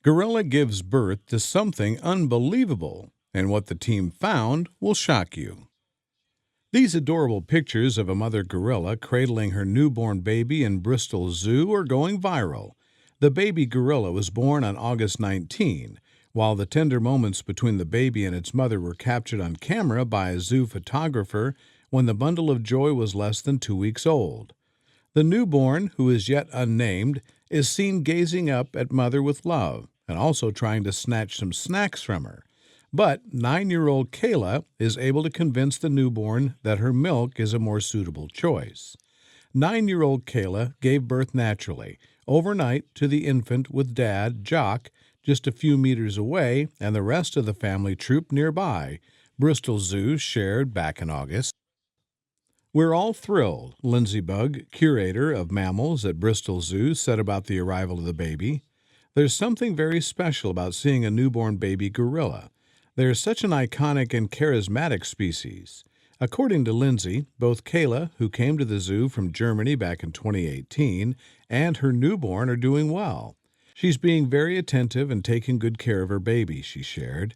Gorilla gives birth to something unbelievable, and what the team found will shock you. These adorable pictures of a mother gorilla cradling her newborn baby in Bristol Zoo are going viral. The baby gorilla was born on August 19, while the tender moments between the baby and its mother were captured on camera by a zoo photographer when the bundle of joy was less than 2 weeks old. The newborn, who is yet unnamed, is seen gazing up at mother with love and also trying to snatch some snacks from her. But 9-year-old Kayla is able to convince the newborn that her milk is a more suitable choice. 9-year-old Kayla gave birth naturally, overnight to the infant with dad, Jock, just a few meters away, and the rest of the family troop nearby, Bristol Zoo shared back in August. We're all thrilled, Lindsay Bugg, curator of mammals at Bristol Zoo, said about the arrival of the baby. There's something very special about seeing a newborn baby gorilla. They are such an iconic and charismatic species. According to Lindsay, both Kayla, who came to the zoo from Germany back in 2018, and her newborn are doing well. She's being very attentive and taking good care of her baby, she shared.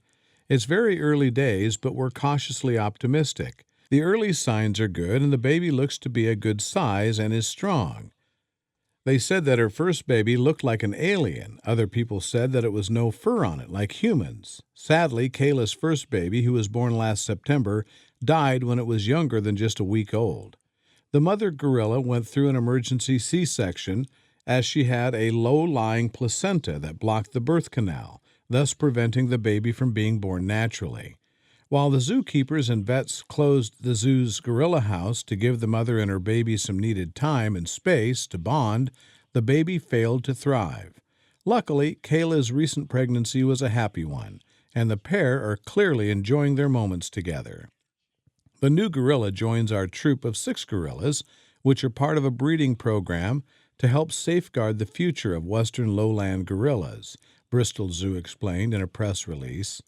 It's very early days, but we're cautiously optimistic. The early signs are good, and the baby looks to be a good size and is strong. They said that her first baby looked like an alien. Other people said that it was no fur on it, like humans. Sadly, Kayla's first baby, who was born last September, died when it was younger than just a week old. The mother gorilla went through an emergency C-section as she had a low-lying placenta that blocked the birth canal, thus preventing the baby from being born naturally. While the zookeepers and vets closed the zoo's gorilla house to give the mother and her baby some needed time and space to bond, the baby failed to thrive. Luckily, Kayla's recent pregnancy was a happy one, and the pair are clearly enjoying their moments together. The new gorilla joins our troop of 6 gorillas, which are part of a breeding program to help safeguard the future of western lowland gorillas, Bristol Zoo explained in a press release.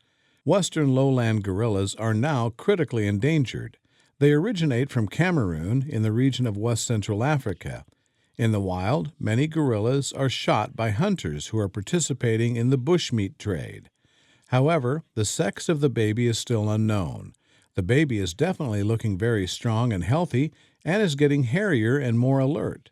Western lowland gorillas are now critically endangered. They originate from Cameroon in the region of West Central Africa. In the wild, many gorillas are shot by hunters who are participating in the bushmeat trade. However, the sex of the baby is still unknown. The baby is definitely looking very strong and healthy and is getting hairier and more alert.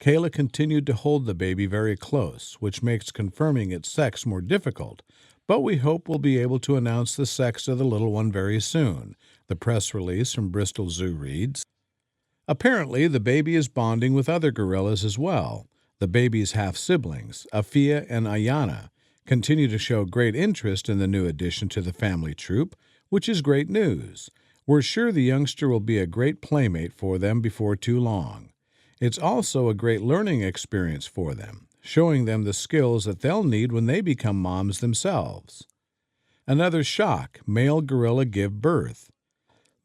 Kayla continued to hold the baby very close, which makes confirming its sex more difficult, but we hope we'll be able to announce the sex of the little one very soon, the press release from Bristol Zoo reads. Apparently, the baby is bonding with other gorillas as well. The baby's half-siblings, Afia and Ayana, continue to show great interest in the new addition to the family troop, which is great news. We're sure the youngster will be a great playmate for them before too long. It's also a great learning experience for them, showing them the skills that they'll need when they become moms themselves. Another shock, male gorilla give birth.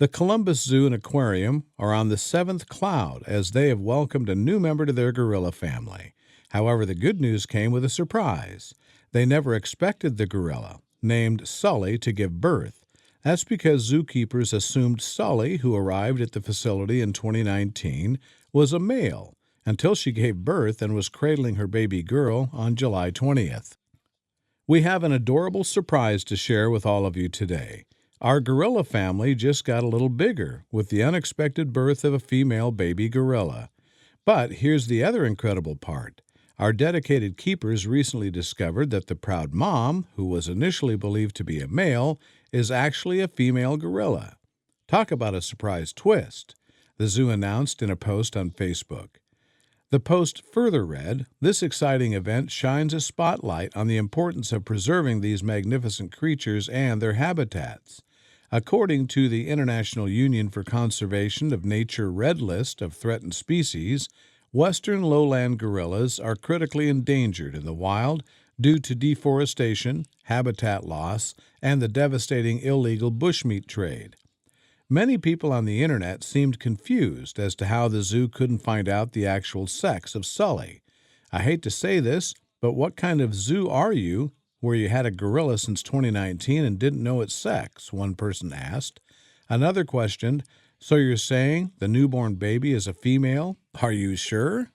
The Columbus Zoo and Aquarium are on the 7th cloud as they have welcomed a new member to their gorilla family. However, the good news came with a surprise. They never expected the gorilla, named Sully, to give birth. That's because zookeepers assumed Sully, who arrived at the facility in 2019, was a male, until she gave birth and was cradling her baby girl on July 20th. We have an adorable surprise to share with all of you today. Our gorilla family just got a little bigger with the unexpected birth of a female baby gorilla. But here's the other incredible part. Our dedicated keepers recently discovered that the proud mom, who was initially believed to be a male, is actually a female gorilla. Talk about a surprise twist, the zoo announced in a post on Facebook. The post further read, "This exciting event shines a spotlight on the importance of preserving these magnificent creatures and their habitats. According to the International Union for Conservation of Nature Red List of Threatened Species, western lowland gorillas are critically endangered in the wild due to deforestation, habitat loss, and the devastating illegal bushmeat trade. Many people on the internet seemed confused as to how the zoo couldn't find out the actual sex of Sully. I hate to say this, but what kind of zoo are you where you had a gorilla since 2019 and didn't know its sex?" one person asked. Another questioned, "So you're saying the newborn baby is a female? Are you sure?"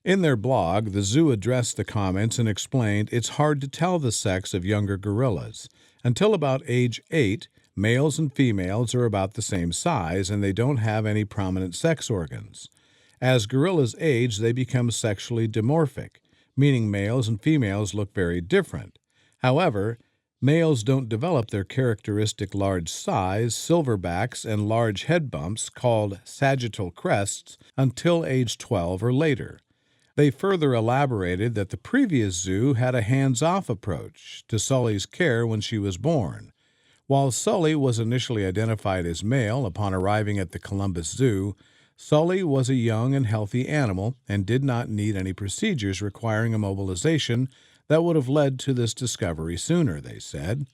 In their blog, the zoo addressed the comments and explained it's hard to tell the sex of younger gorillas. Until about age 8, males and females are about the same size and they don't have any prominent sex organs. As gorillas age, they become sexually dimorphic, meaning males and females look very different. However, males don't develop their characteristic large size, silverbacks, and large head bumps called sagittal crests until age 12 or later. They further elaborated that the previous zoo had a hands-off approach to Sully's care when she was born. While Sully was initially identified as male upon arriving at the Columbus Zoo, Sully was a young and healthy animal and did not need any procedures requiring immobilization that would have led to this discovery sooner, they said.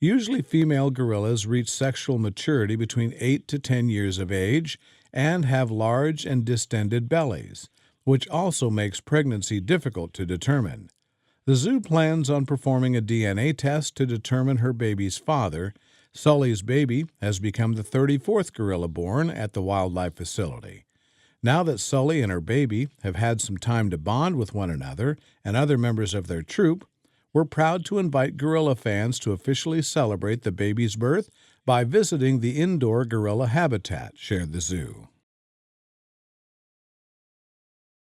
Usually female gorillas reach sexual maturity between 8 to 10 years of age and have large and distended bellies, which also makes pregnancy difficult to determine. The zoo plans on performing a DNA test to determine her baby's father. Sully's baby has become the 34th gorilla born at the wildlife facility. Now that Sully and her baby have had some time to bond with one another and other members of their troop, we're proud to invite gorilla fans to officially celebrate the baby's birth by visiting the indoor gorilla habitat, shared the zoo.